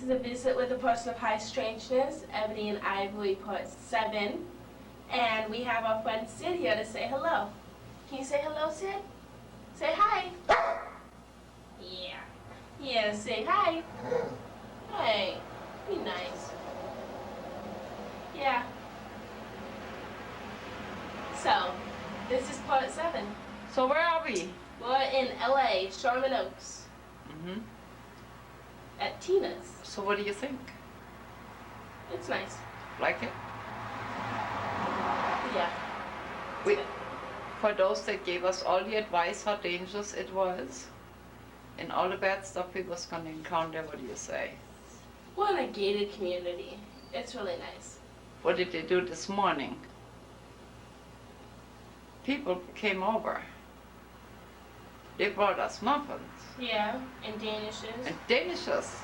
This is a visit with a person of high strangeness, Ebony and Ivory, part 7. And we have our friend Sid here to say hello. Can you say hello, Sid? Say hi. Yeah. Yeah, say hi. Hey, be nice. Yeah. So, this is part 7. So where are we? We're in LA, Sherman Oaks. Mm-hmm. At Tina's. So what do you think? It's nice. Like it? Yeah. For those that gave us all the advice how dangerous it was and all the bad stuff we was going to encounter, what do you say? We're in a gated community. It's really nice. What did they do this morning? People came over. They brought us muffins. Yeah, and Danishes. And Danishes.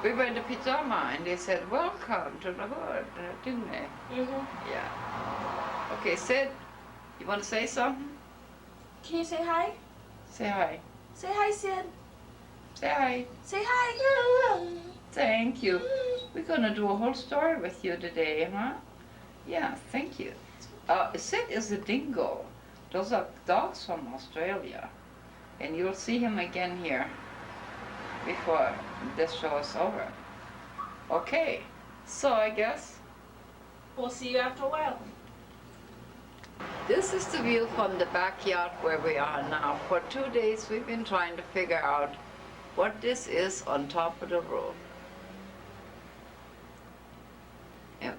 We were in the pajama and they said, welcome to the hood, didn't they? Mm-hmm. Yeah. Okay, Sid, you want to say something? Can you say hi? Say hi. Say hi, Sid. Say hi. Say hi. Thank you. We're going to do a whole story with you today, huh? Yeah, thank you. Sid is a dingo. Those are dogs from Australia. And you'll see him again here before this show is over. Okay, so I guess we'll see you after a while. This is the view from the backyard where we are now. For 2 days we've been trying to figure out what this is on top of the roof. Yeah.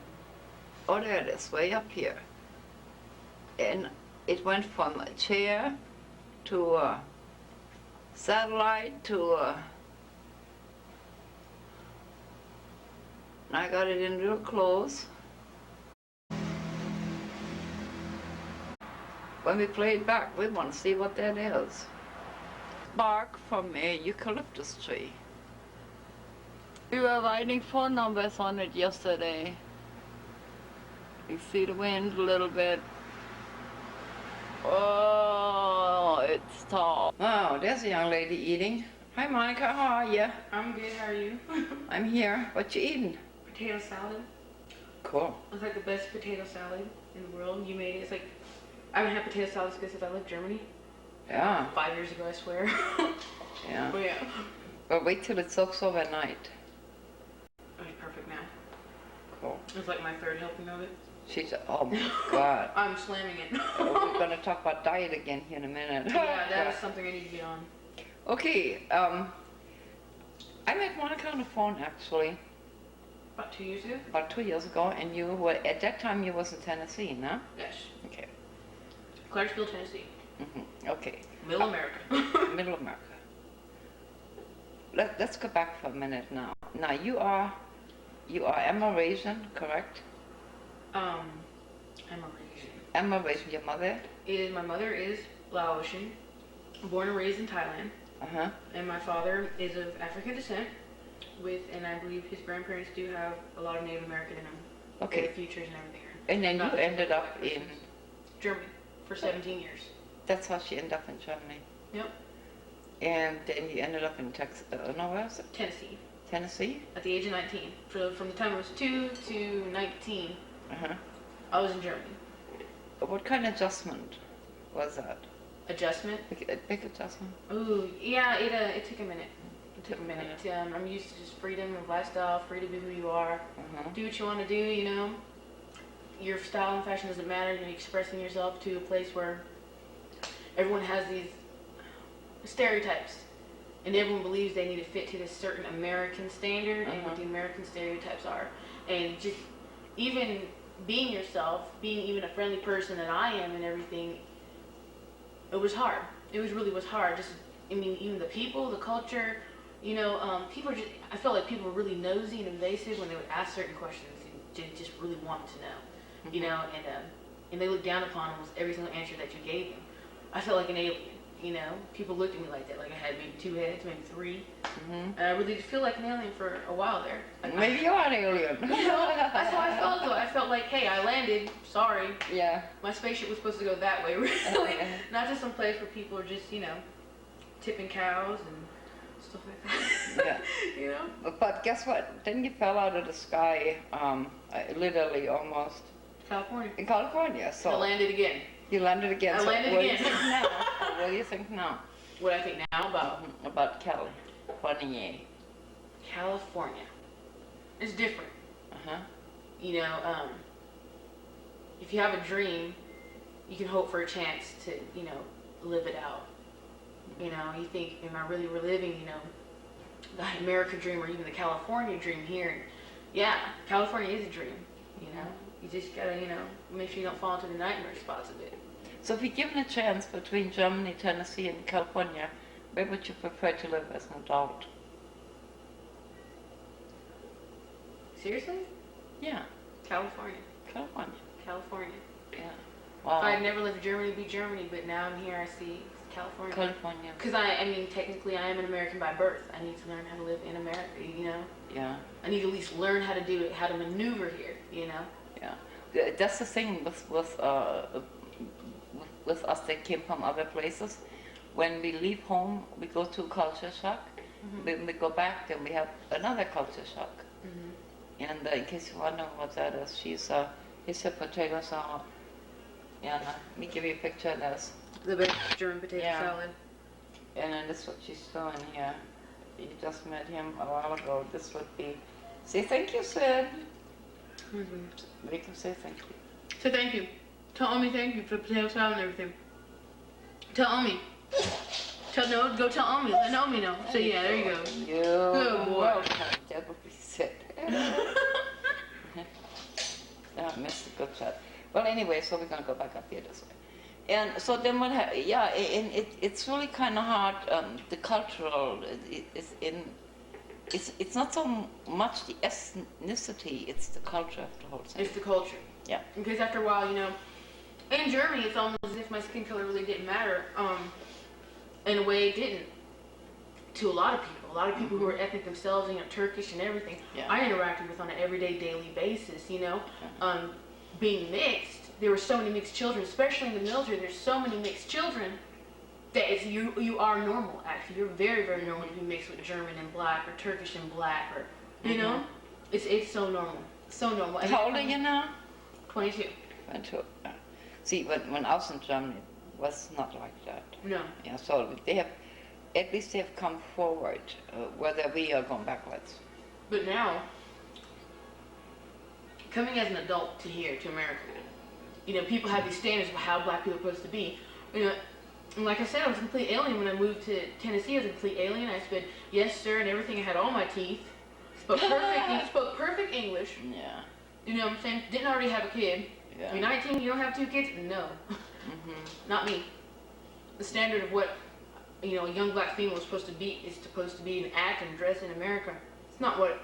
Oh, there it is, way up here. And it went from a chair to a satellite to a... I got it in real close. When we play it back, we want to see what that is. Bark from a eucalyptus tree. We were writing phone numbers on it yesterday. You see the wind a little bit. Oh, it's tall. Oh, there's a young lady eating. Hi, Monica, how are you? I'm good, how are you? I'm here. What you eating? Potato salad. Cool. It's like the best potato salad in the world. You made it. It's like, I haven't had potato salad since I left Germany. Yeah. 5 years ago, I swear. Yeah. But yeah. But wait till it soaks overnight. It's perfect now. Cool. It's like my 3rd helping of it. She's, oh my God. I'm slamming it. We're going to talk about diet again here in a minute. Yeah, that is something I need to get on. Okay, I met Monica on the phone actually. About 2 years ago? About 2 years ago, and you were, at that time you was in Tennessee, no? Yes. Okay. Clarksville, Tennessee. Mm-hmm. Okay. Middle America. Middle America. Let's go back for a minute now. Now you are Amerasian, correct? Amerasian. Amerasian, your mother? My mother is Laotian, born and raised in Thailand. Uh-huh. And my father is of African descent, and I believe his grandparents do have a lot of Native American in them. Okay. Their futures and everything. And then you ended up in Germany for 17 years. That's how she ended up in Germany. Yep. And then you ended up in Texas. No, where was it? Tennessee. Tennessee? At the age of 19. So from the time I was 2 to 19, I was in Germany. What kind of adjustment was that? Adjustment? Big adjustment? Ooh, yeah, it took a minute. It took a minute. I'm used to just freedom of lifestyle, free to be who you are. Do what you want to do, you know. Your style and fashion doesn't matter. You're expressing yourself to a place where everyone has these stereotypes. And everyone believes they need to fit to this certain American standard and what the American stereotypes are. And just even being yourself, being even a friendly person that I am and everything, it was hard. It really was hard. Just, I mean, even the people, the culture, you know, people just, I felt like people were really nosy and invasive when they would ask certain questions and just really wanted to know, you know, and they looked down upon almost every single answer that you gave them. I felt like an alien. You know, people looked at me like that, like I had maybe 2 heads, maybe 3. And I really did feel like an alien for a while there. Maybe you are an alien. You know, that's how I felt though. I felt like, hey, I landed, sorry. Yeah. My spaceship was supposed to go that way, really. Not just some place where people are just, you know, tipping cows and stuff like that. Yeah. You know? But guess what? Then you fell out of the sky, literally almost. California. In California, so. I landed again. You landed again. I landed what again. Do you think now? What do you think now? What I think now About California. California. It's different. Uh-huh. You know, if you have a dream, you can hope for a chance to, you know, live it out. You know, you think, am I really reliving, you know, the American dream or even the California dream here? And yeah, California is a dream, you know. You just gotta, you know, make sure you don't fall into the nightmare spots of it. So if you're given a chance between Germany, Tennessee, and California, where would you prefer to live as an adult? Seriously? Yeah. California. California. California. Yeah. Wow. If I'd never lived in Germany, it'd be Germany, but now I'm here, I see California. California. Because I mean, technically I am an American by birth. I need to learn how to live in America, you know? Yeah. I need to at least learn how to do it, how to maneuver here, you know? Yeah. That's the thing with us that came from other places. When we leave home, we go to culture shock. Mm-hmm. When we go back, then we have another culture shock. Mm-hmm. And in case you wonder what that is, here's a potato salad. And let me give you a picture of this. The big German potato salad. And then this is what she's doing here. You just met him a while ago. This would be, say thank you, Sid. Mm-hmm. Make him say thank you. So thank you. Tell Omi thank you for the potato salad and everything. Tell Omi. Go tell Omi. Let Omi know. So yeah, there you go. Good boy. Welcome. That would be Sid. I missed a good shot. Well, anyway, so we're gonna go back up here this way. And so then what? And it's really kind of hard. The cultural it's not so much the ethnicity; it's the culture of the whole thing. It's the culture. Yeah. Because after a while, you know, in Germany, it's almost as if my skin color really didn't matter. In a way, it didn't. To a lot of people. A lot of people who are ethnic themselves, you know, Turkish and everything, Yeah. I interacted with on an everyday, daily basis, you know. Being mixed, there were so many mixed children, especially in the military, there's so many mixed children that you are normal, actually. You're very, very normal to be mixed with German and black or Turkish and black or, you know. It's so normal. So normal. How old are you now? 22. 22. See, when I was in Germany, it was not like that. No. Yeah, so at least they have come forward, whether we are going backwards. But now, coming as an adult to here, to America, you know, people have these standards of how black people are supposed to be. You know, and like I said, I was a complete alien when I moved to Tennessee. I was a complete alien. I said, yes, sir, and everything. I had all my teeth. Spoke perfect English. Yeah. You know what I'm saying? Didn't already have a kid. Yeah. You're 19, you don't have 2 kids? No. Not me. The standard of what, you know, a young black female is supposed to be and act and dress in America. It's not what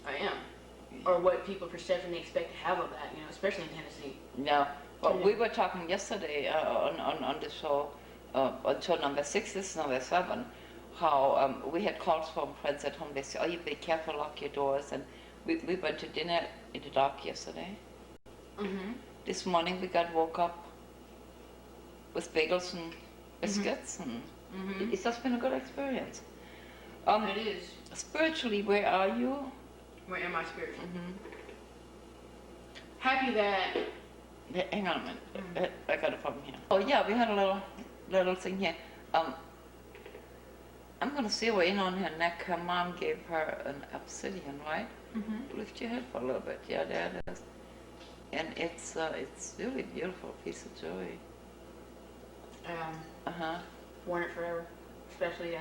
I am. Or what people perceptionally expect to have of that, you know, especially in Tennessee. No. Well, we were talking yesterday on the show, on show number 6, this is number 7, how we had calls from friends at home. They said, oh, you be careful, lock your doors. And we went to dinner in the dark yesterday. This morning we got woke up with bagels and biscuits. And it's just been a good experience. It is. Spiritually, where are you? Where am I spiritually? Happy that... Hang on a minute. I got a problem here. Oh yeah, we had a little thing here. I'm gonna zero in on her neck. Her mom gave her an obsidian, right? Lift your head for a little bit. Yeah, there it is. And it's really beautiful piece of jewelry. Worn it forever, especially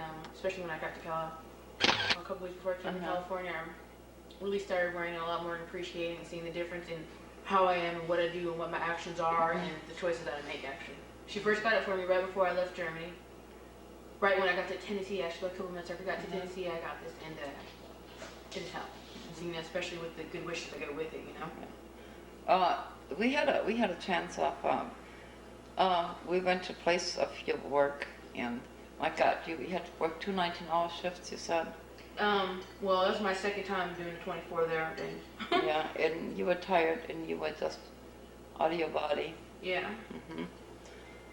when I got to Cal. A couple weeks before I came to California, I really started wearing it a lot more and appreciating and seeing the difference in how I am and what I do and what my actions are and the choices that I make. Actually, she first got it for me right before I left Germany. Right when I got to Tennessee, actually, a couple months after I got to Tennessee, I got this, and it has helped. You know, especially with the good wishes that go with it, you know. We had a chance of we went to a place of your work, and my God, you had to work 2 19-hour shifts. You said. Well, that was my second time doing the 24 there. And yeah, and you were tired, and you were just out of your body. Yeah.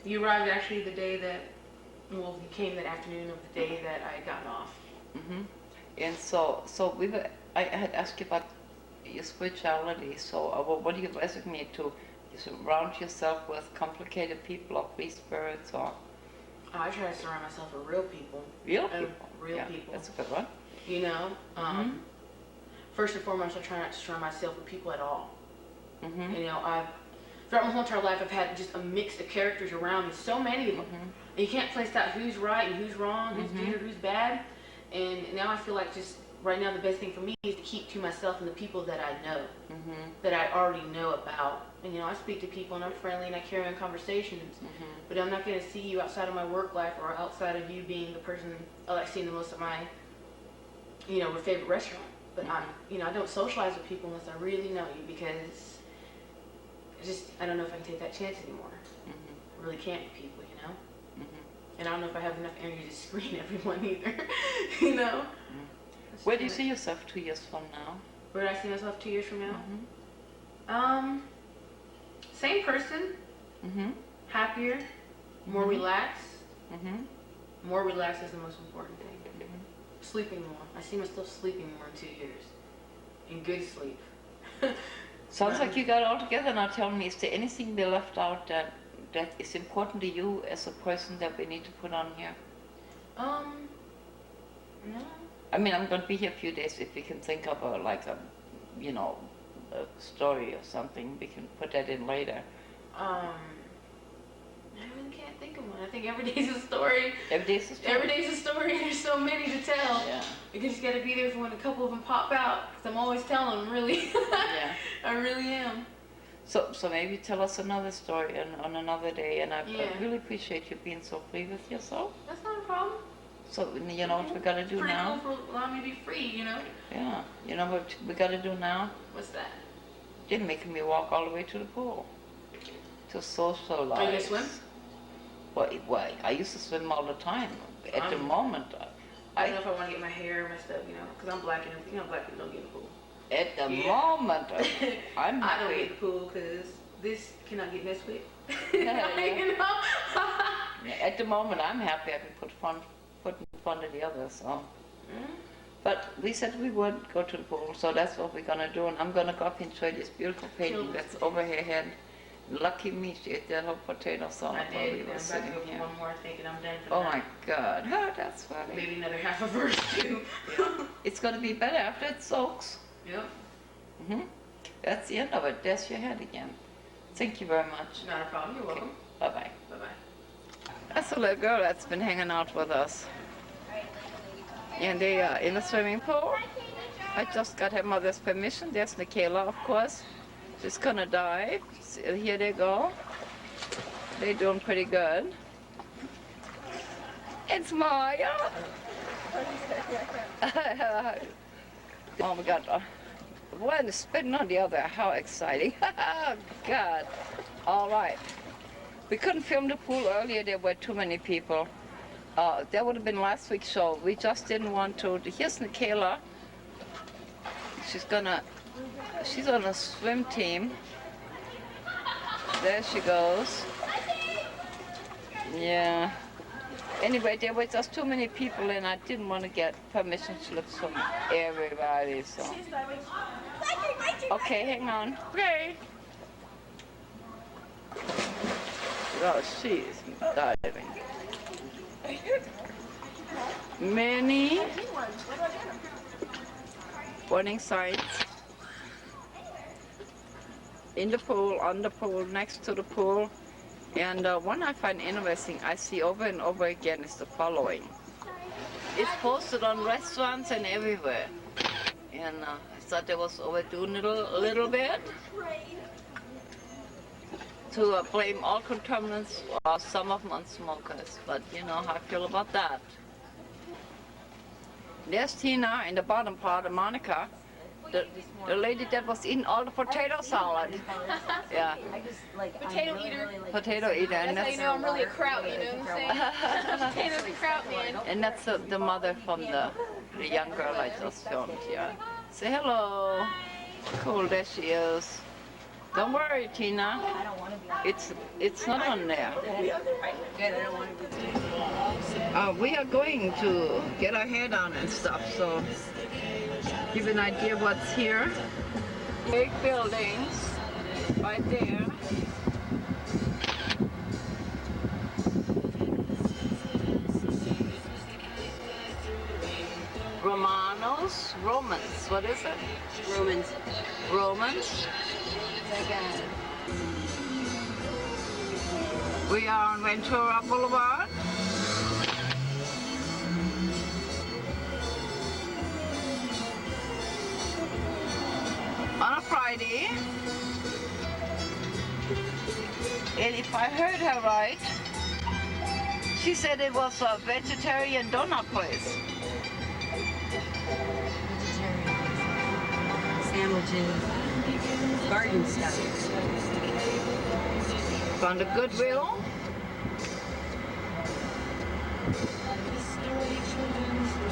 You arrived actually the day that Well, he came that afternoon of the day that I had gotten off. Mm-hmm. And so I had asked you about your spirituality. So, what do you designate to? You surround yourself with complicated people or free spirits, or? I try to surround myself with real people. Real people. Real yeah, people. That's a good one. You know, first and foremost, I try not to surround myself with people at all. Mm-hmm. You know, throughout my whole entire life, I've had just a mix of characters around me. So many of them. And you can't place out who's right and who's wrong, who's good or who's bad. And now I feel like just right now the best thing for me is to keep to myself and the people that I know, that I already know about. And you know, I speak to people and I'm friendly and I carry on conversations. But I'm not going to see you outside of my work life or outside of you being the person I like seeing the most at my, you know, favorite restaurant. But I don't socialize with people unless I really know you, because I don't know if I can take that chance anymore. I really can't with people, you know. And I don't know if I have enough energy to screen everyone either, you know. Where do you see yourself 2 years from now? Where do I see myself 2 years from now? Same person, happier, more relaxed. More relaxed is the most important thing. Sleeping more. I see myself sleeping more in 2 years. In good sleep. Sounds like you got it all together now. Tell me, is there anything we left out that is important to you as a person that we need to put on here? No. I mean, I'm going to be here a few days. If we can think of a story or something, we can put that in later. I really can't think of one. I think every day's a story. Every day's a story. Every day's a story. There's so many to tell. Yeah. You just got to be there for when a couple of them pop out. Because I'm always telling them, really. Yeah. I really am. So maybe tell us another story on another day. And I really appreciate you being so free with yourself. That's not a problem. So you know what we got to do Pretty now? cool for allowing me to be free, you know? Yeah. You know what we got to do now? What's that? They're making me walk all the way to the pool to socialize. Are you going to swim? Well, I used to swim all the time. At the moment, I don't know if I want to get my hair messed up, you know, because I'm black and you know, black people don't get in the pool. At the moment, I'm I don't happy. get in the pool because this cannot get messed with. Yeah. You know? At the moment, I'm happy I can put in front of the others. So. But we said we would go to the pool, so that's what we're gonna do. And I'm gonna go up and show you this beautiful painting that's over her head. Lucky me, she ate that whole potato salad while we were I'm sitting about to go here. for one more, I think, and I'm done for Oh the my night. God, oh, that's funny. Maybe another half a verse too. It's gonna be better after it soaks. Yep. That's the end of it. There's your head again. Thank you very much. Not a problem. You're welcome. Bye-bye. Bye-bye. That's a little girl that's been hanging out with us. And they are in the swimming pool. I just got her mother's permission. There's Nikayla, of course. She's gonna dive. So here they go. They're doing pretty good. It's Maya. Oh my God. One is spitting on the other. How exciting. God. All right. We couldn't film the pool earlier. There were too many people. That would have been last week's show. We just didn't want to. Here's Nikayla. She's on a swim team. There she goes. Yeah. Anyway, there were just too many people and I didn't want to get permission slips from everybody, so. Okay, hang on. Okay. Oh, she's diving. Many warning signs in the pool, on the pool, next to the pool. And one I find interesting, I see over and over again, is the following. It's posted on restaurants and everywhere. And I thought it was overdue a little bit to blame all contaminants or some of them on smokers. But you know how I feel about that. There's Tina in the bottom part, and Monica, the lady that was eating all the potato salad. Yeah. Potato eater. Potato eater. And That's how you know I'm really a kraut, you know what I'm saying? Potatoes and kraut, man. And that's the mother from the young girl I just filmed here. Say hello. Cool, there she is. Don't worry, Tina. It's not on there. We are going to get our hair done and stuff, so give an idea what's here. Big buildings right there. Romans, what is it? Romans. We are on Ventura Boulevard. On a Friday. And if I heard her right, she said it was a vegetarian donut place. Sandwiches, garden stuff. Found a Goodwill.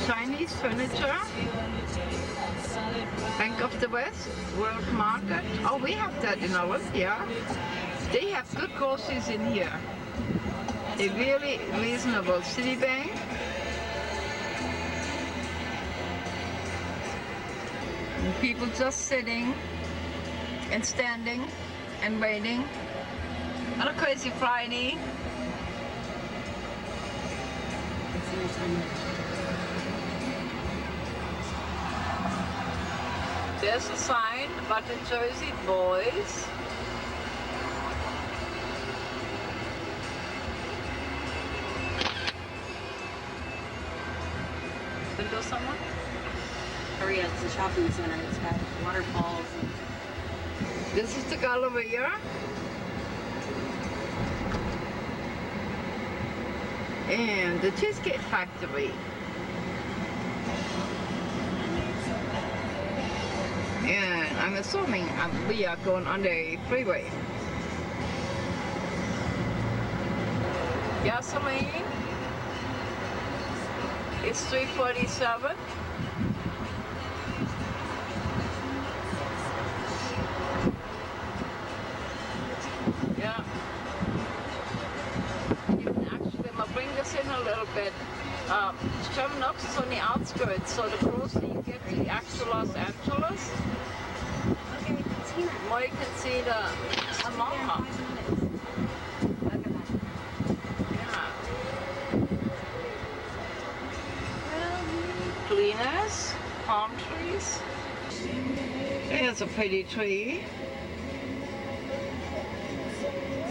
Chinese furniture. Bank of the West, World Market. Oh, we have that in Olympia. They have good groceries in here. A really reasonable Citibank. And people just sitting and standing and waiting on a crazy Friday. There's a sign about the Jersey Boys. Window someone? Korea, it's a shopping center. It's got waterfalls. This is the Galleria. And the Cheesecake Factory. And I'm assuming we are going on the freeway. Gasoline is $3.47. Yeah. Actually, I'm gonna bring this in a little bit. Sherman Oaks is on the outskirts, so the closer you get to the actual Los Angeles, the more you can see the small house. Yeah. Cleaners, palm trees. There's a pretty tree.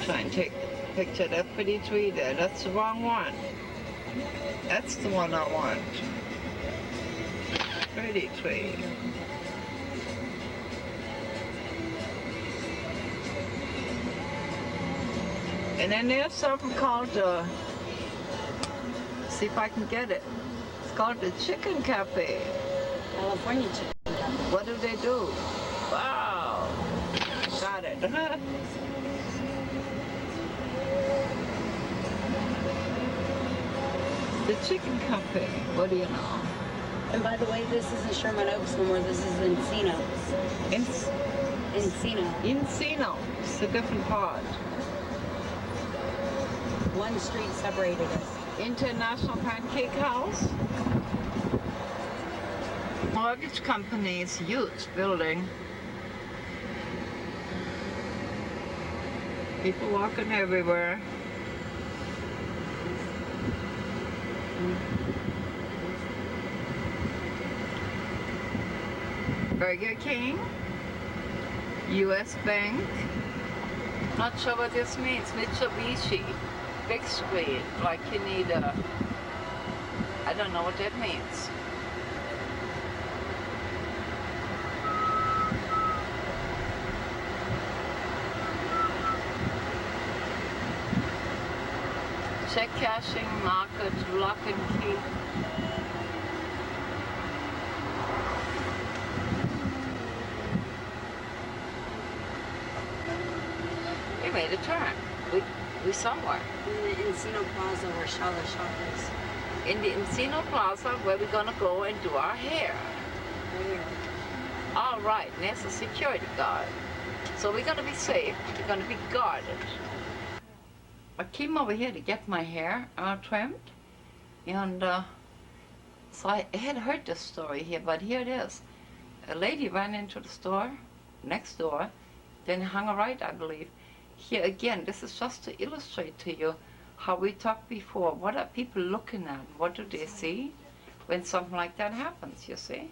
Try and take a picture of that pretty tree there. That's the wrong one. That's the one I want. Pretty tree. And then there's something called, see if I can get it. It's called the Chicken Cafe. California chicken. What do they do? Wow. Got it. The Chicken Cafe. What do you know? And by the way, this isn't Sherman Oaks no more. This is Encino. Encino. Encino. It's a different part. One street separated us. International Pancake House. Mortgage company's huge building. People walking everywhere. Burger King. US Bank. Not sure what this means. Mitsubishi. Big screen. Like you need a... I don't know what that means. Check cashing, market, lock and key. We made a turn. We somewhere. In the Encino Plaza where Shala Shop is. In the Encino Plaza where we're gonna go and do our hair. Right here. All right, there's a security guard. So we're gonna be safe. We're gonna be guarded. I came over here to get my hair trimmed, And so I had heard this story here, but here it is. A lady ran into the store next door, then hung a right, I believe. Here again, this is just to illustrate to you how we talked before. What are people looking at? What do they see when something like that happens, you see?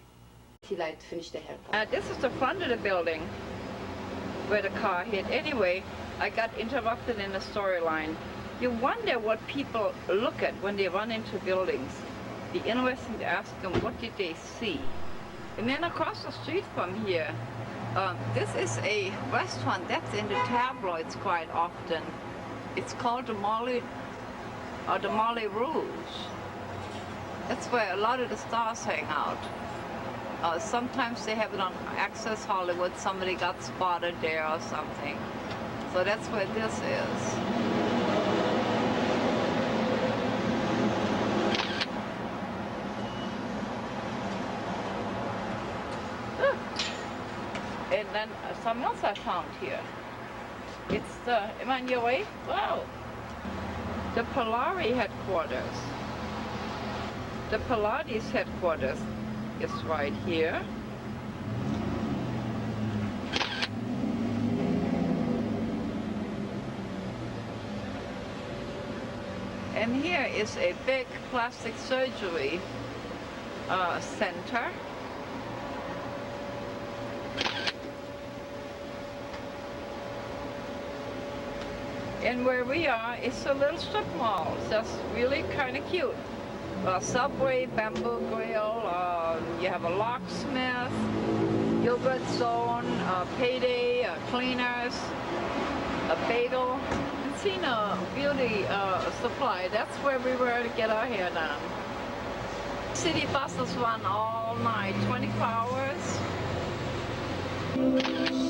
He like to finish the haircut. This is the front of the building where the car hit. Anyway, I got interrupted in the storyline. You wonder what people look at when they run into buildings. Be interesting to ask them, what did they see? And then across the street from here, this is a restaurant that's in the tabloids quite often. It's called the Moulin Rouge. That's where a lot of the stars hang out. Sometimes they have it on Access Hollywood. Somebody got spotted there or something. So that's where this is. And then something else I found here. It's the, am I on your way? Wow. The Polari headquarters. The Pilates headquarters is right here. And here is a big plastic surgery center. And where we are is a little strip mall. That's really kind of cute. Subway, Bamboo Grill, you have a locksmith, yogurt zone, payday, cleaners, a bagel, Encina beauty supply. That's where we were to get our hair done. City buses run all night, 24 hours.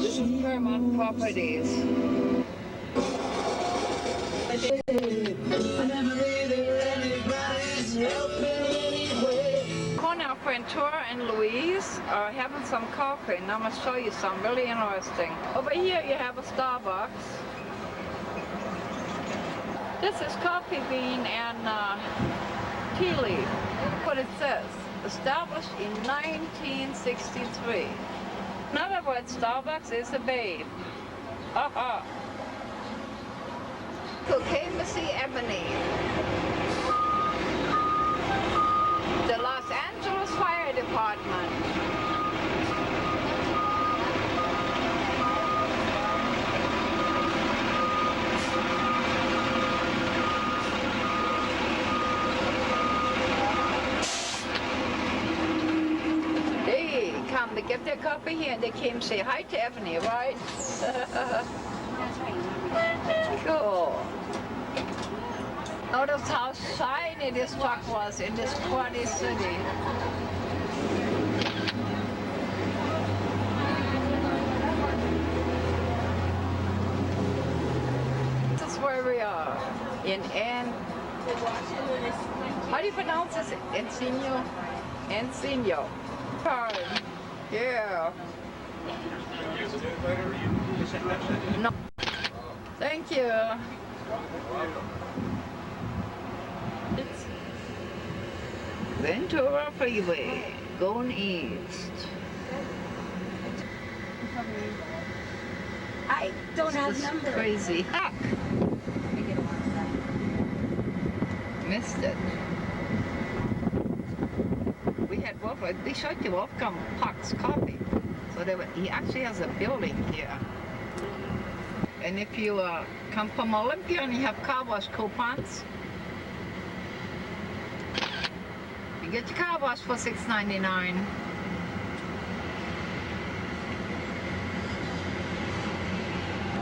This is Paramount Properties. Cornell Frentour and Louise are having some coffee, and I'm going to show you some really interesting. Over here you have a Starbucks. This is coffee bean and tea leaf. What it says, established in 1963. In other words, Starbucks is a babe. Ha-ha. Okay, Missy Ebony. The Los Angeles Fire Department. They come to get their coffee here and they came to say hi to Ebony, right? Cool. Notice how shiny this truck was in this cruddy city. This is where we are. In how do you pronounce this? Encino? Encino. Yeah. No. Thank you. It's Ventura Freeway, going east. I don't have This numbers. crazy hack. Missed it. We had Wolfgang, they showed you Wolfgang Puck's copy. So he actually has a building here. And if you come from Olympia and you have car wash coupons, you get your car wash for $6.99.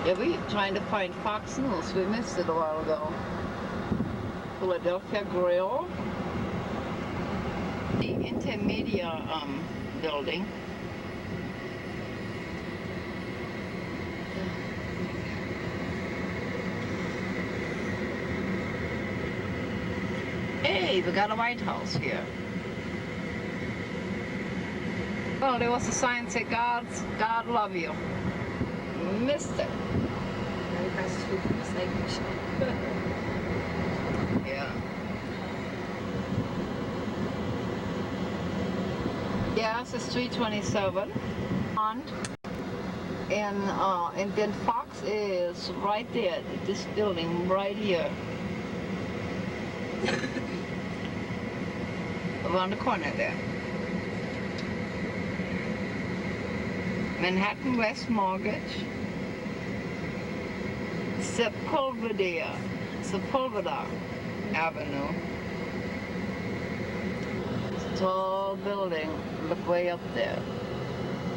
Yeah, we trying to find Fox News. We missed it a while ago. Philadelphia Grill. The Intermedia building. Hey, we got a White House here. Oh, there was a sign that said, God love you. Missed it. Very fast food recycling shop. Yeah. house is 327. And then Fox is right there, this building right here. Around the corner there. Manhattan West Mortgage. Sepulveda Avenue. Tall building, look way up there.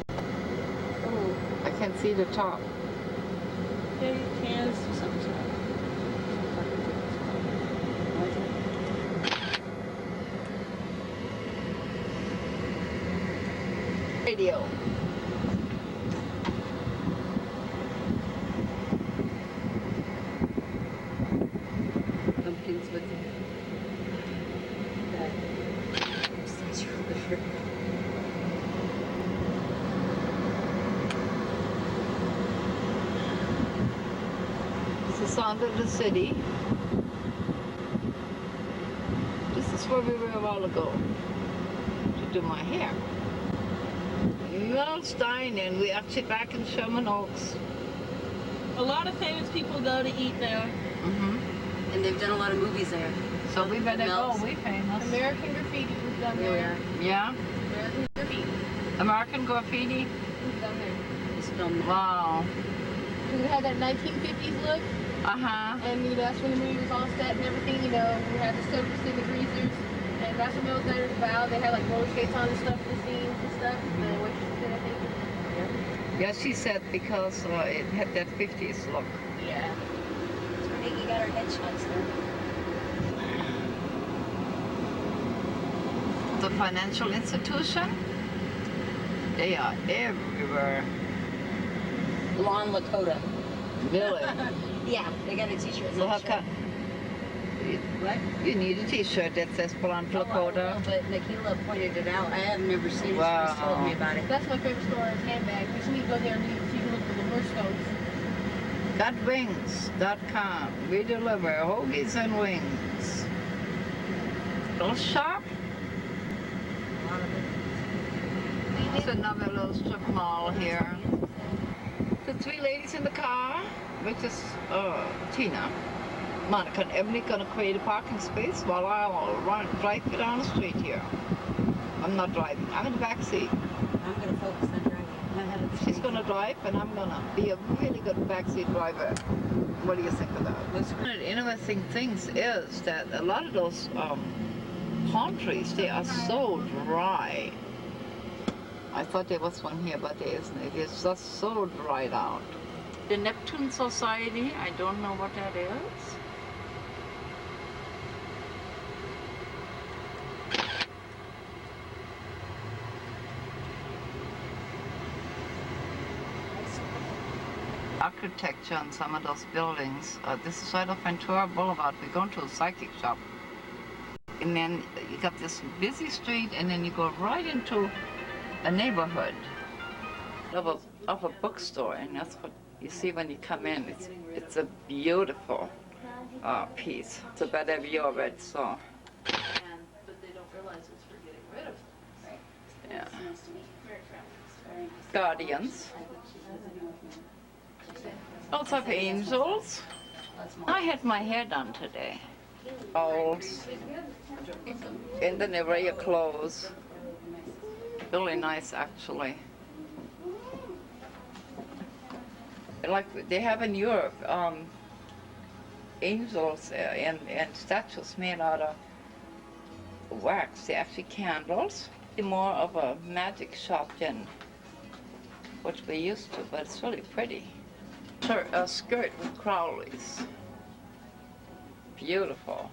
Oh, I can't see the top. Yeah, you can. Radio. Pumpkins with that. It's the sound of the city. This is where we were a while ago to do my hair. Mel's Dining, we're actually back in Sherman Oaks. A lot of famous people go to eat there. And they've done a lot of movies there. So we better go, Mel's. we famous. American Graffiti was done there. Yeah? American Graffiti American Graffiti? was done there. It's filmed there. Wow. We had that 1950s look, Uh-huh. and that's when the movie was all set and everything. We had the soaps and the greasers, and that's what Mel's Diners about. They had like roller skates on and stuff for the scenes and stuff. The waitress did, I think. Yeah, she said because it had that 50s look. Yeah. So I think you got our headshots there. The financial institution, they are everywhere. Lon Lakota. Really? Yeah, they got a t-shirt. So how come? What? You need a t-shirt that says Blonde Lakota. But Nikila pointed it out. I have never seen it. Wow. She just told me about it. That's my favorite store in handbag. We just need to go there and so you can look for the merch codes. Gotwings.com. We deliver hoagies and wings. Little shop. There's another little strip mall here. The three ladies in the car, which is Tina, Monica, and Ebony, gonna create a parking space while I'll drive down the street here. I'm not driving. I'm in the back seat. I'm going to focus on driving. I have a She's gonna drive, and I'm gonna be a really good backseat driver. What do you think of that? One of the interesting things is that a lot of those palm trees, they are so dry. I thought there was one here, but there isn't. It is just so dried out. The Neptune Society, I don't know what that is. Architecture on some of those buildings. This is right off Ventura Boulevard. We're going to a psychic shop. And then you got this busy street, and then you go right into a neighborhood of a bookstore, and that's what you see when you come in. It's a beautiful piece. It's a better view of it, so. But they don't realize it's for getting rid of. Yeah. Nice to meet you. Guardians. Lots of angels. I had my hair done today. Owls. And then they wear your clothes. Really nice, actually. Like they have in Europe, angels and statues made out of wax. They're actually candles. More of a magic shop than what we used to, but it's really pretty. A skirt with Crowleys. Beautiful.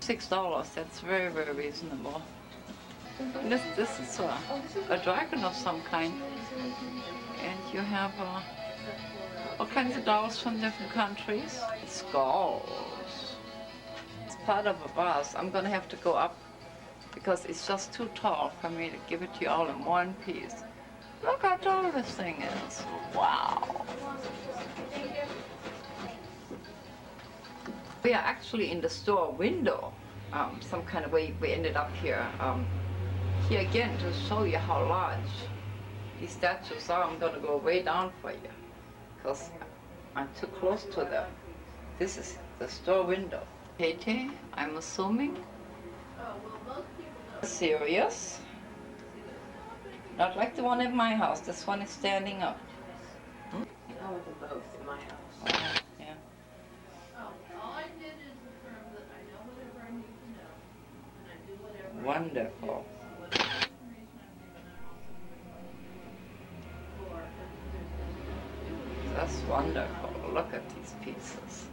$6, that's very, very reasonable. And this is a dragon of some kind. And you have all kinds of dolls from different countries. Skulls. It's part of a vase. I'm gonna have to go up because it's just too tall for me to give it to you all in one piece. Look how tall this thing is. Wow. We are actually in the store window. Some kind of way we ended up here. here again to show you how large these statues are. I'm going to go way down for you because I'm too close to them. This is the store window. Katie, I'm assuming. Serious? Not like the one in my house. This one is standing up. I want them both in my house. Oh, yeah. All I did is affirm that I know whatever I need to know, and I do whatever. Wonderful. That's wonderful. Look at these pieces.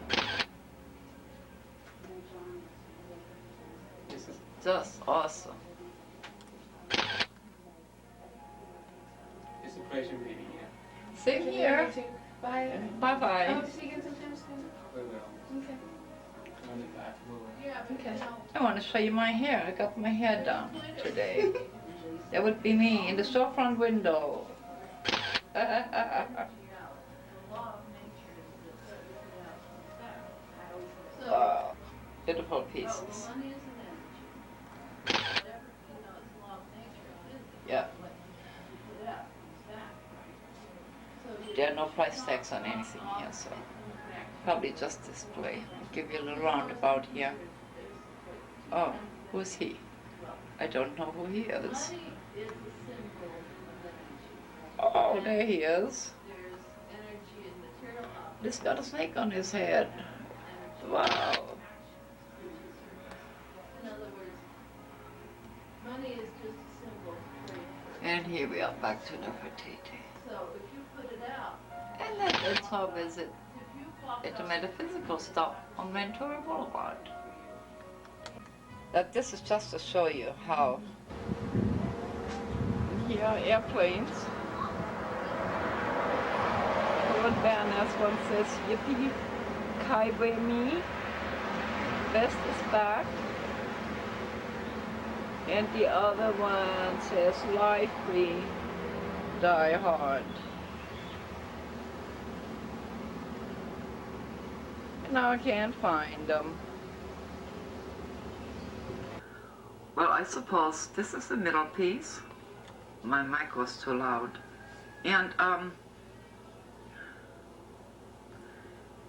This is just awesome. It's a pleasure meeting you. Same here. Bye. Bye-bye. Oh, see you again sometime soon. We will. Okay. On the back, we will. Okay. I want to show you my hair. I got my hair done today. That would be me in the storefront window. Wow. Beautiful pieces. Yeah. There are no price tags on anything here, so probably just display. I'll give you a little roundabout here. Oh, who's he? I don't know who he is. Oh, there he is. He's got a snake on his head. Wow. In other words, money is just a symbol. And here we are back to Nefertiti. So if you put it out, And then it's our visit if you walk at the metaphysical stop on Ventura Boulevard. That this is just to show you how here are airplanes. One banners, one says Yippee Kaiway Me, Best is back. And the other one says Life Free, Die Hard. Now I can't find them. Well, I suppose this is the middle piece. My mic was too loud. And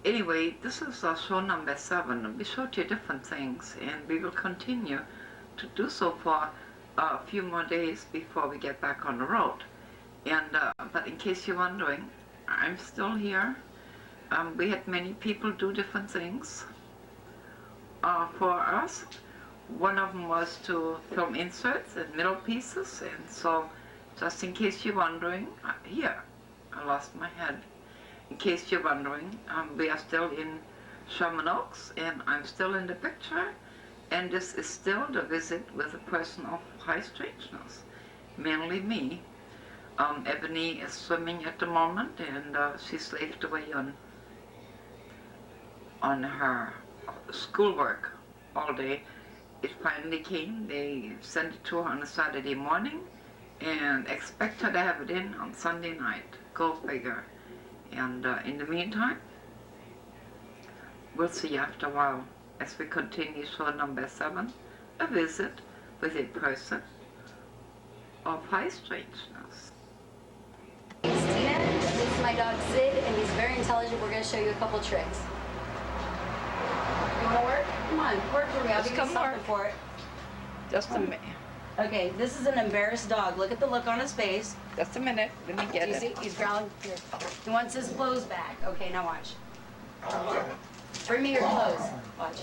anyway, this is show number 7. We showed you different things, and we will continue to do so for a few more days before we get back on the road. And but in case you're wondering, I'm still here. We had many people do different things for us. One of them was to film inserts and middle pieces, and so just in case you're wondering, here, I lost my head. In case you're wondering, we are still in Sherman Oaks, and I'm still in the picture, and this is still the visit with a person of high strangeness, mainly me. Ebony is swimming at the moment, and she slaved away on her schoolwork all day. It finally came. They sent it to her on a Saturday morning and expect her to have it in on Sunday night. Go figure. And in the meantime, we'll see after a while as we continue show number 7, a visit with a person of high strangeness. This is my dog Sid, and he's very intelligent. We're going to show you a couple tricks. You want to work? Come on, work for me. I'll give you something for it. Just a minute. Okay, this is an embarrassed dog. Look at the look on his face. Just a minute. Let me get Do you it. see? He's growling. Here. He wants his clothes back. Okay, now watch. Bring me your clothes. Watch.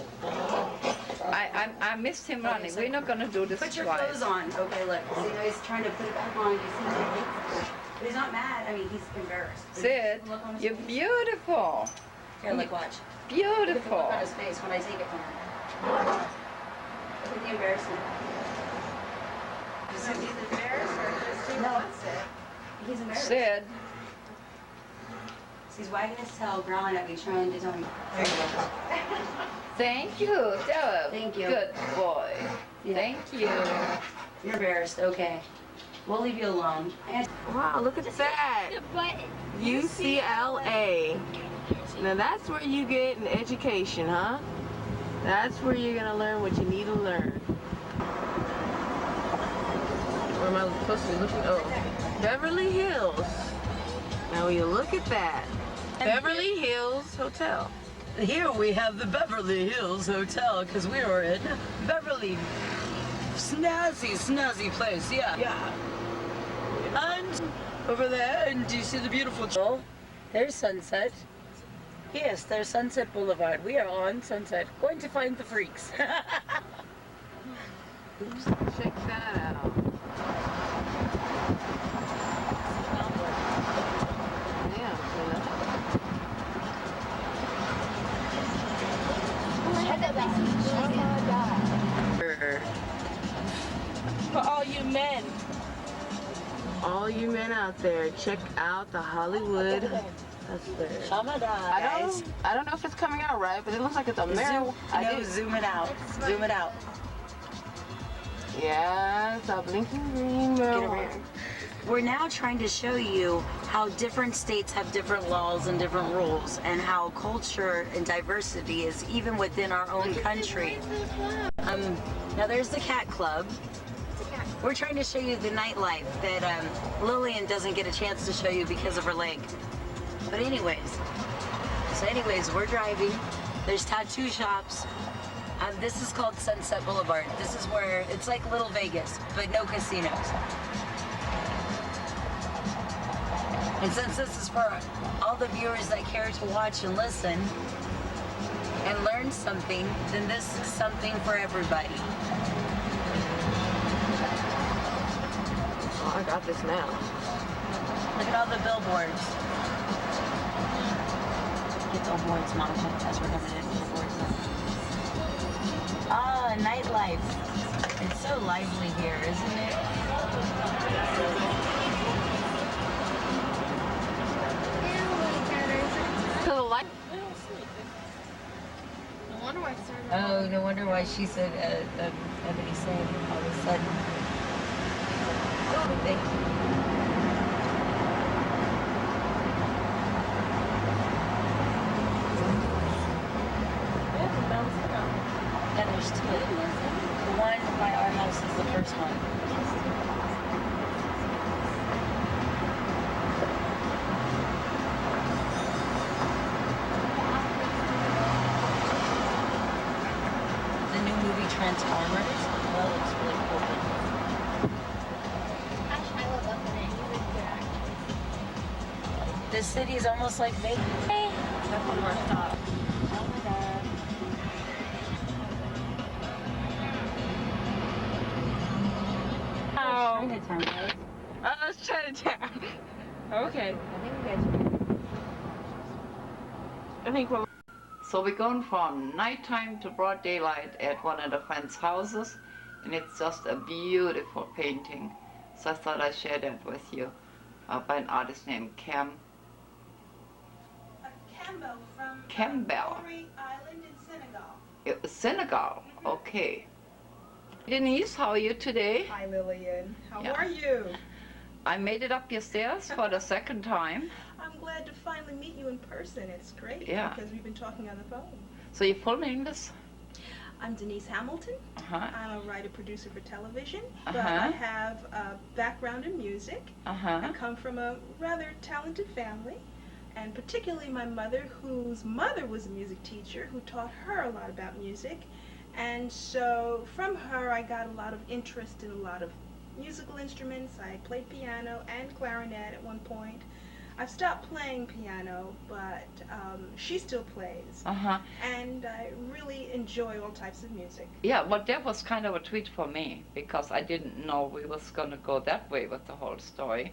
I missed him running. so We're not going to do this Put your twice. clothes on. Okay, look. See how he's trying to put it back on. You see? But he's not mad. I mean, he's embarrassed. Sid, Look on his you're face. beautiful. Here, look, watch. Look at the Beautiful. look on his face when I take it from him. Look at the embarrassment. So he's embarrassed or just he No. wants it? He's embarrassed. Sid, He's wagging his tail, growling at me, trying to tell me. There you go. thank you. Thank you. Good boy. Yeah. Thank you. You're embarrassed. Okay. We'll leave you alone. And Wow, look at that. UCLA. Now that's where you get an education, huh? That's where you're gonna learn what you need to learn. am I supposed to be looking? Oh, Beverly Hills. Now you look at that. Beverly Hills Hotel. Here we have the Beverly Hills Hotel because we are in Beverly. Snazzy place, yeah. Yeah. And over there, and do you see the beautiful... Oh, there's Sunset. Yes, there's Sunset Boulevard. We are on Sunset, going to find the freaks. Check that out. For all you men. All you men out there, check out the Hollywood. That's there. I don't know if it's coming out right, but it looks like it's a mirror. Zoom it out. Zoom it out. Yeah, it's a blinking green mirror. We're now trying to show you how different states have different laws and different rules, and how culture and diversity is even within our own country. Now there's the Cat Club. We're trying to show you the nightlife that Lilian doesn't get a chance to show you because of her leg. But anyways, we're driving. There's tattoo shops. This is called Sunset Boulevard. This is where, it's like Little Vegas, but no casinos. And since this is for all the viewers that care to watch and listen and learn something, then this is something for everybody. Oh, I got this now. Look at all the billboards. Get the billboards, Monica, as we're coming in. Ah, nightlife. It's so lively here, isn't it? Oh, no wonder why she said, Ebony said all of a sudden. Oh, thank you. Yeah, there's two. The one by our house is the first one. Transformers. That looks really cool. I love looking at you. This city is almost like Vegas. Hey. That's one more stop. Oh my god. Oh. Chinatown, right? Oh, it's Chinatown. Okay. I think we're... So we're going from nighttime to broad daylight at one of the friends' houses, and it's just a beautiful painting. So I thought I'd share that with you by an artist named Campbell from Ivory Island in Senegal. It was Senegal, okay. Denise, how are you today? Hi Lilian, how are you? I made it up your stairs for the second time. I'm glad to finally meet you in person. It's great because we've been talking on the phone. So your full name is? I'm Denise Hamilton. I'm a writer-producer for television, but I have a background in music. I come from a rather talented family, and particularly my mother, whose mother was a music teacher, who taught her a lot about music. And so from her I got a lot of interest in a lot of musical instruments. I played piano and clarinet at one point. I've stopped playing piano, but she still plays. And I really enjoy all types of music. Yeah, well, that was kind of a treat for me because I didn't know we was going to go that way with the whole story.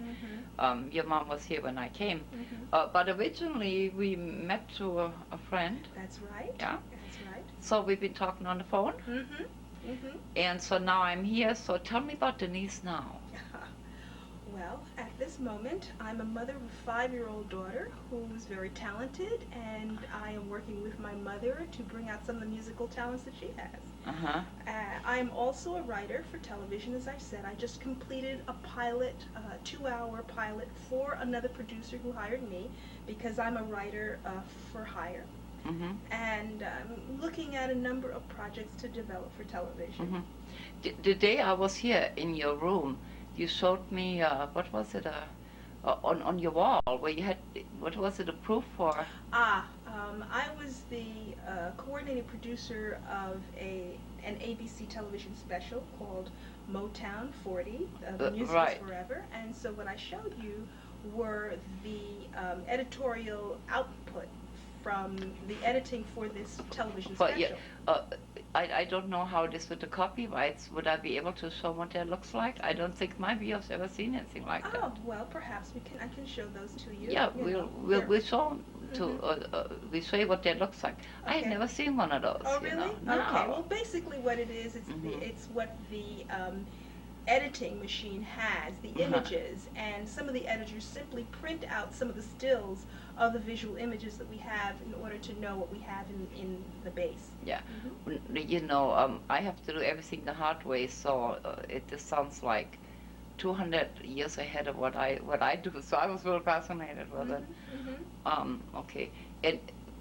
Your mom was here when I came. But originally we met through a friend. That's right. Yeah. That's right. So we've been talking on the phone. And so now I'm here. So tell me about Denise now. Well, at this moment, I'm a mother of a 5-year-old daughter who's very talented, and I am working with my mother to bring out some of the musical talents that she has. I'm also a writer for television, as I said. I just completed a pilot, 2-hour pilot for another producer who hired me because I'm a writer for hire. And I'm looking at a number of projects to develop for television. The day I was here in your room, you showed me, what was it, on your wall, where you had, what was it, a proof for? I was the coordinating producer of an ABC television special called Motown 40, The Music Right. is Forever. And so what I showed you were the editorial output from the editing for this television But special. yeah, I don't know how it is with the copyrights. Would I be able to show what that looks like? I don't think my viewers ever seen anything like that. Oh, well, perhaps I can show those to you. Yeah, we'll show to Mm-hmm. we show you what that looks like. I had Okay. never seen one of those. Oh, you really? know? No. Okay. Well, basically, what it is, Mhm. it's what the editing machine has, the images, and some of the editors simply print out some of the stills of the visual images that we have in order to know what we have in the base. Yeah, you know, I have to do everything the hard way, so it just sounds like 200 years ahead of what I do. So I was real fascinated with it. Okay,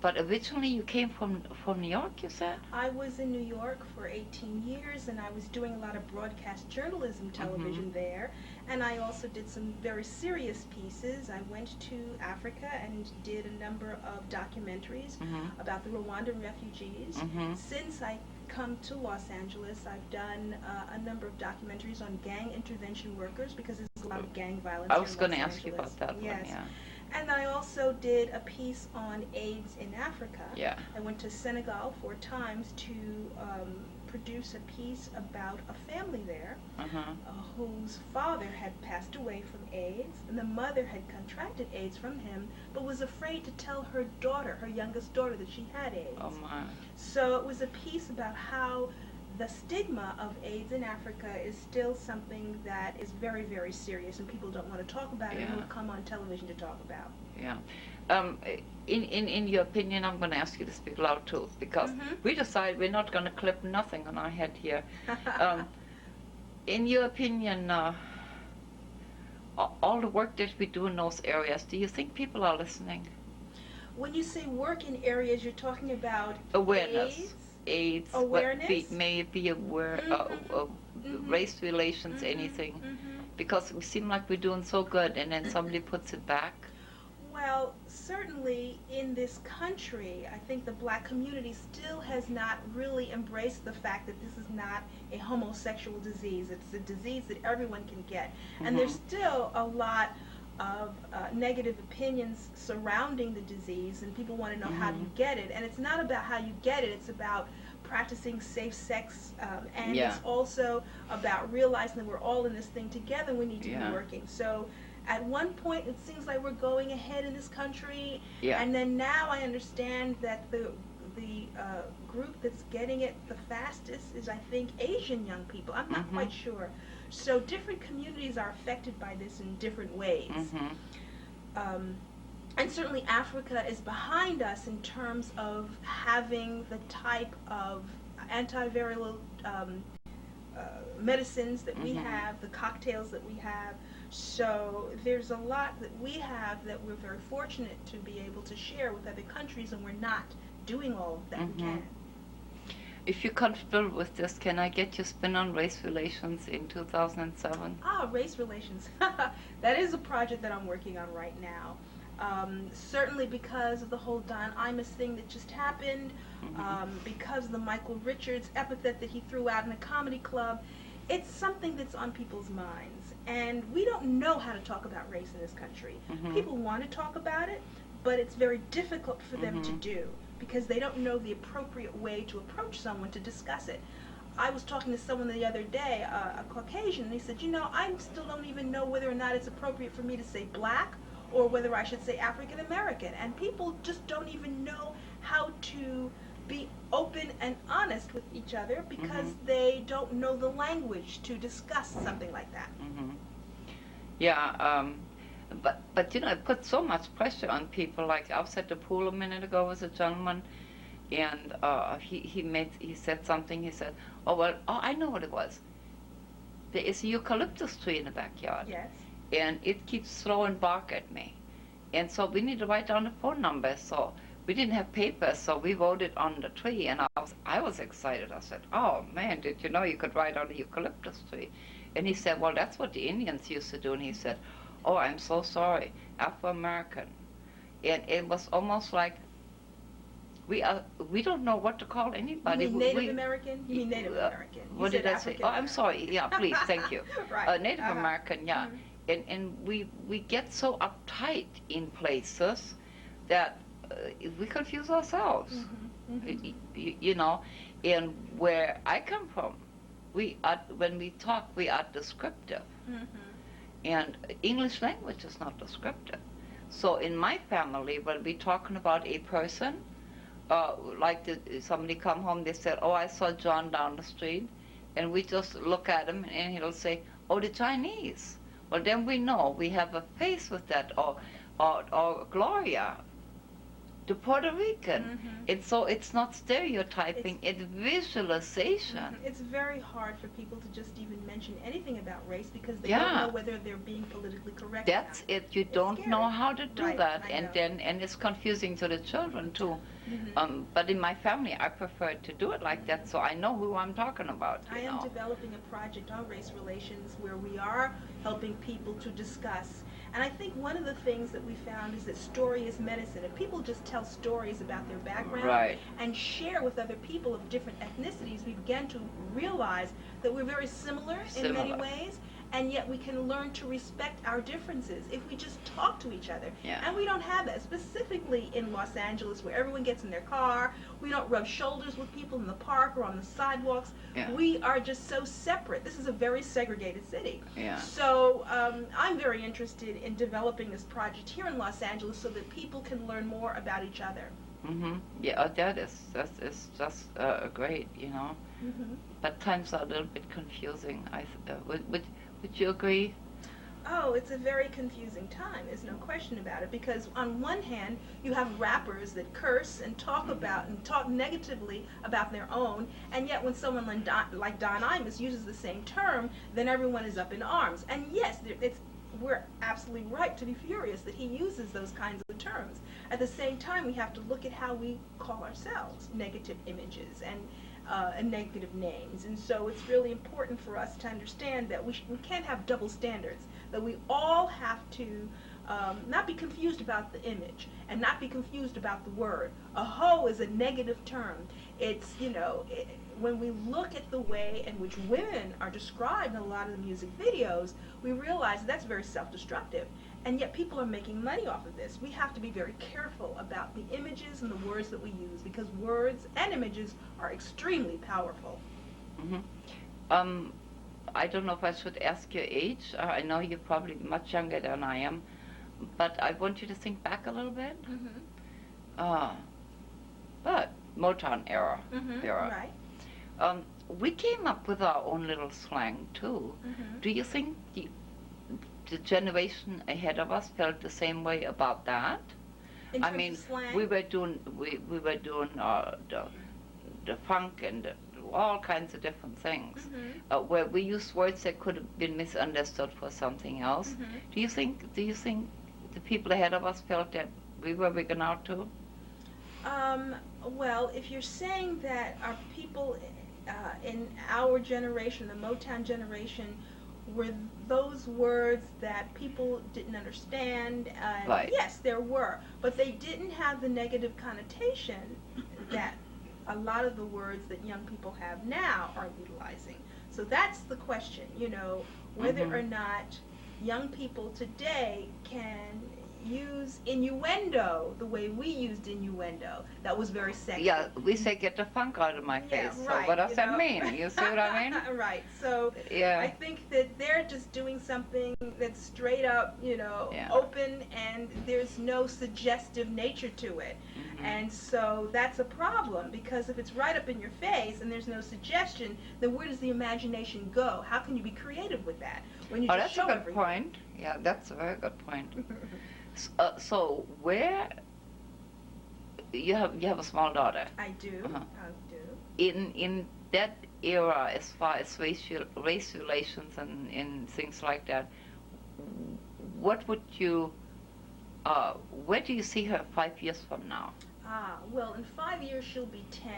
but originally you came from New York, you said? I was in New York for 18 years, and I was doing a lot of broadcast journalism television there, and I also did some very serious pieces. I went to Africa and did a number of documentaries about the Rwandan refugees. Since I come to Los Angeles, I've done a number of documentaries on gang intervention workers, because there's a lot of gang violence I here was in going to Los ask you Angeles. about that Yes. one, yeah. And I also did a piece on AIDS in Africa. Yeah. I went to Senegal 4 times to produce a piece about a family there whose father had passed away from AIDS, and the mother had contracted AIDS from him, but was afraid to tell her daughter, her youngest daughter, that she had AIDS. Oh my. So it was a piece about how the stigma of AIDS in Africa is still something that is very, very serious, and people don't want to talk about it, and will come on television to talk about. Yeah. In your opinion, I'm going to ask you to speak loud too, because we decided we're not going to clip nothing on our head here. In your opinion, all the work that we do in those areas, do you think people are listening? When you say work in areas, you're talking about Awareness. AIDS, awareness, may it be aware of race relations, anything, because we seem like we're doing so good, and then somebody puts it back. Well, certainly in this country, I think the black community still has not really embraced the fact that this is not a homosexual disease. It's a disease that everyone can get, and there's still a lot of negative opinions surrounding the disease, and people want to know how you get it. And it's not about how you get it, it's about practicing safe sex, and it's also about realizing that we're all in this thing together, and we need to be working. So at one point it seems like we're going ahead in this country, and then now I understand that the group that's getting it the fastest is, I think, Asian young people. I'm not quite sure. So different communities are affected by this in different ways. And certainly Africa is behind us in terms of having the type of antiviral medicines that we have, the cocktails that we have. So there's a lot that we have that we're very fortunate to be able to share with other countries, and we're not doing all that we can. If you're comfortable with this, can I get your spin on race relations in 2007? Race relations. That is a project that I'm working on right now. Certainly because of the whole Don Imus thing that just happened, because of the Michael Richards epithet that he threw out in a comedy club, it's something that's on people's minds. And we don't know how to talk about race in this country. People want to talk about it, but it's very difficult for them to do, because they don't know the appropriate way to approach someone to discuss it. I was talking to someone the other day, a Caucasian, and he said, you know, I still don't even know whether or not it's appropriate for me to say black or whether I should say African American. And people just don't even know how to be open and honest with each other, because they don't know the language to discuss something like that. Yeah, but you know, it puts so much pressure on people. Like I was at the pool a minute ago with a gentleman, and he said something. He said, oh, I know what it was. There is a eucalyptus tree in the backyard. Yes. And it keeps throwing bark at me. And so we need to write down the phone number. So we didn't have paper, so we wrote it on the tree, and I was excited. I said, oh man, did you know you could write on a eucalyptus tree? And he said, well, that's what the Indians used to do. And he said, oh, I'm so sorry, Afro-American. And it was almost like, we don't know what to call anybody. You mean Native American? You mean Native American. What did I say? Oh, I'm sorry. Yeah, please, thank you. Right. Native American, yeah. And we get so uptight in places that we confuse ourselves. You know, and where I come from, when we talk, we are descriptive. And English language is not descriptive. So in my family, when we're talking about a person, somebody come home, they said, oh, I saw John down the street, and we just look at him, and he'll say, oh, the Chinese. Well, then we know we have a face with that, or Gloria, the Puerto Rican. And so it's not stereotyping, it's visualization. It's very hard for people to just even mention anything about race because they don't know whether they're being politically correct. That's it. You don't know how to do that, and it's confusing to the children too. But in my family, I prefer to do it like that, so I know who I'm talking about. I am developing a project on race relations where we are helping people to discuss. And I think one of the things that we found is that story is medicine. If people just tell stories about their background and share with other people of different ethnicities, we begin to realize that we're very similar in many ways, and yet we can learn to respect our differences if we just talk to each other. And we don't have that, specifically in Los Angeles, where everyone gets in their car. We don't rub shoulders with people in the park or on the sidewalks. We are just so separate. This is a very segregated city. So I'm very interested in developing this project here in Los Angeles so that people can learn more about each other. Yeah, that is just great, you know. But times are a little bit confusing. Would you agree? Oh, it's a very confusing time. There's no question about it. Because on one hand, you have rappers that curse and talk about and talk negatively about their own, and yet when someone like Don Imus uses the same term, then everyone is up in arms. And yes, we're absolutely right to be furious that he uses those kinds of terms. At the same time, we have to look at how we call ourselves negative images and negative names. And so it's really important for us to understand that we can't have double standards, that we all have to not be confused about the image and not be confused about the word. A hoe is a negative term. It's, you know, when we look at the way in which women are described in a lot of the music videos, we realize that's very self-destructive. And yet people are making money off of this. We have to be very careful about the images and the words that we use, because words and images are extremely powerful. I don't know if I should ask your age. I know you're probably much younger than I am, but I want you to think back a little bit. But Motown era. Right. We came up with our own little slang too. Do you think the generation ahead of us felt the same way about that? In I terms mean, of slang? we were doing the funk and all kinds of different things, where we used words that could have been misunderstood for something else. Do you think the people ahead of us felt that we were wigging out too? Well, if you're saying that our people in our generation, the Motown generation, were those words that people didn't understand, yes, there were, but they didn't have the negative connotation that a lot of the words that young people have now are utilizing. So that's the question, you know, whether or not young people today can use innuendo the way we used innuendo. That was very sexy. Yeah, we say get the funk out of my face. Right, so what does that mean? You see what I mean? Right. So I think that they're just doing something that's straight up, you know, open, and there's no suggestive nature to it. And so that's a problem, because if it's right up in your face and there's no suggestion, then where does the imagination go? How can you be creative with that when you just that's show a good everything? point. Yeah, that's a very good point. So where you have a small daughter? I do. I do. In that era, as far as race relations and things like that, what would you? Where do you see her 5 years from now? Well, in 5 years she'll be 10.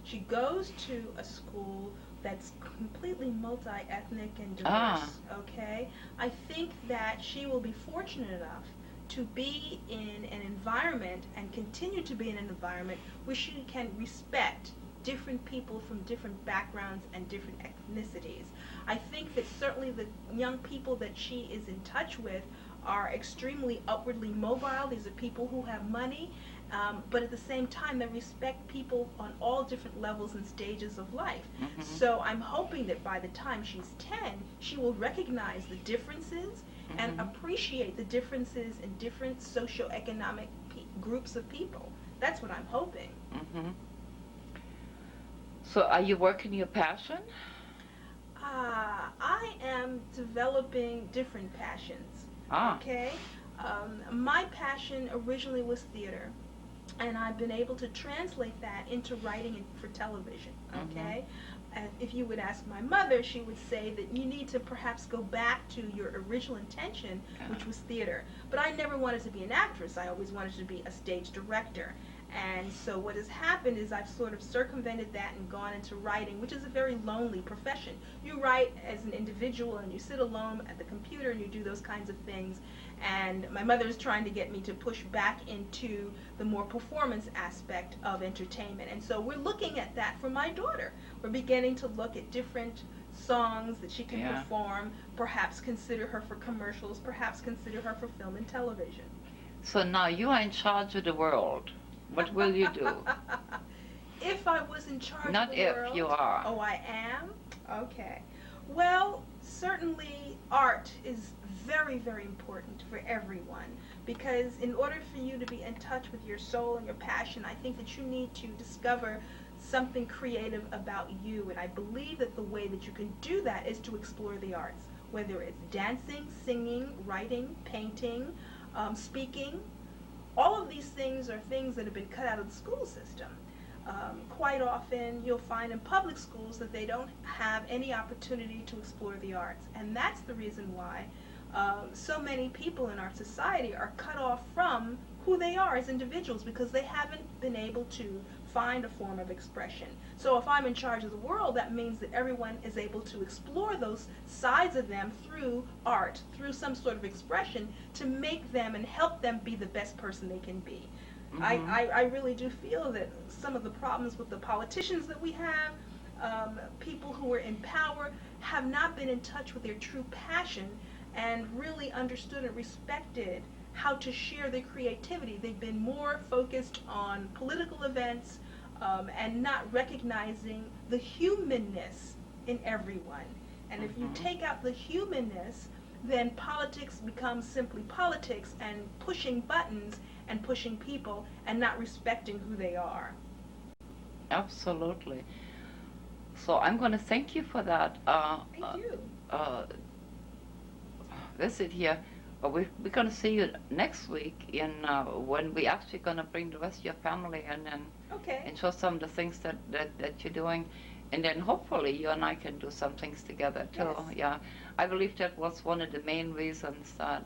She goes to a school that's completely multi-ethnic and diverse, okay? I think that she will be fortunate enough to be in an environment and continue to be in an environment where she can respect different people from different backgrounds and different ethnicities. I think that certainly the young people that she is in touch with are extremely upwardly mobile. These are people who have money, but at the same time they respect people on all different levels and stages of life. So I'm hoping that by the time she's 10, she will recognize the differences and appreciate the differences in different socioeconomic groups of people. That's what I'm hoping. So are you working your passion? I am developing different passions. Okay? My passion originally was theater, and I've been able to translate that into writing for television. Okay? And if you would ask my mother, she would say that you need to perhaps go back to your original intention, which was theater. But I never wanted to be an actress. I always wanted to be a stage director. And so what has happened is I've sort of circumvented that and gone into writing, which is a very lonely profession. You write as an individual and you sit alone at the computer and you do those kinds of things. And my mother is trying to get me to push back into the more performance aspect of entertainment. And so we're looking at that for my daughter. We're beginning to look at different songs that she can perform, perhaps consider her for commercials, perhaps consider her for film and television. So now you are in charge of the world. What will you do? If I was in charge Not of the world. Not if you are. Oh, I am? Okay. Well, certainly art is very, very important for everyone, because in order for you to be in touch with your soul and your passion, I think that you need to discover something creative about you. And I believe that the way that you can do that is to explore the arts, whether it's dancing, singing, writing, painting, speaking. All of these things are things that have been cut out of the school system. Quite often you'll find in public schools that they don't have any opportunity to explore the arts. And that's the reason why so many people in our society are cut off from who they are as individuals, because they haven't been able to find a form of expression. So if I'm in charge of the world, that means that everyone is able to explore those sides of them through art, through some sort of expression, to make them and help them be the best person they can be. I really do feel that some of the problems with the politicians that we have, people who are in power, have not been in touch with their true passion and really understood and respected how to share their creativity. They've been more focused on political events and not recognizing the humanness in everyone. And if you take out the humanness, then politics becomes simply politics and pushing buttons and pushing people and not respecting who they are. Absolutely. So I'm going to thank you for that. Thank you. Visit here. We're going to see you next week in when we're actually going to bring the rest of your family in and show some of the things that you're doing. And then hopefully you and I can do some things together too. Yes. Yeah, I believe that was one of the main reasons that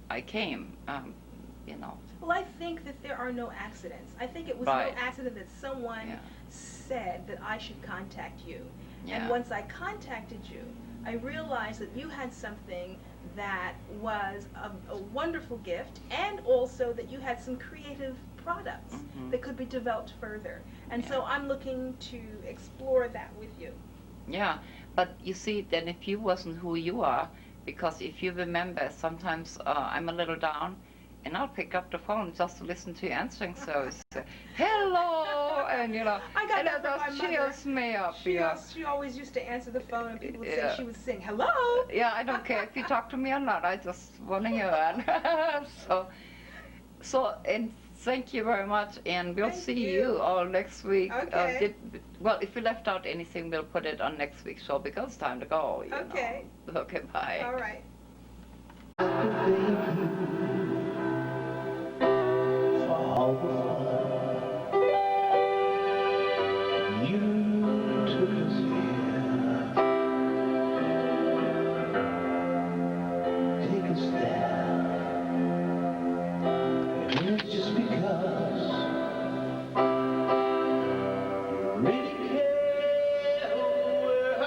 I came, Well, I think that there are no accidents. I think it was no accident that someone said that I should contact you. And once I contacted you, I realized that you had something that was a wonderful gift, and also that you had some creative products that could be developed further. And so I'm looking to explore that with you. Yeah, but you see, then if you wasn't who you are, because if you remember, sometimes I'm a little down, and I'll pick up the phone just to listen to your answering service. Hello, and I got that from my mother. Cheers me up. She always used to answer the phone, and people would say she would sing hello. Yeah, I don't care if you talk to me or not. I just want to hear it. So, and thank you very much, and we'll see you all next week. Okay. Well, if we left out anything, we'll put it on next week's show because it's time to go. Okay. Okay, bye. All right. Really care where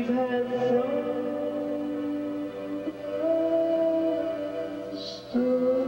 we've had from the start.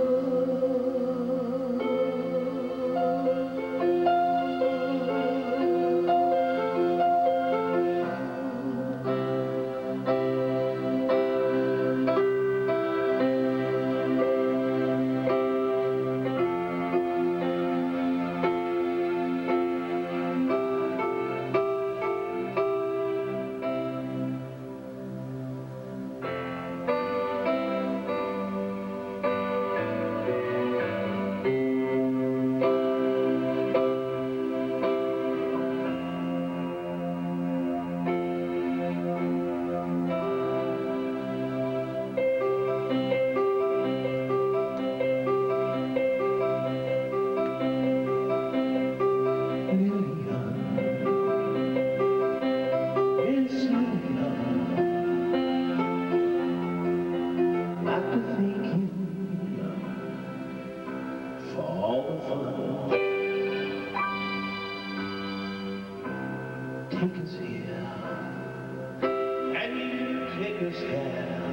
Take us here, and you take us there.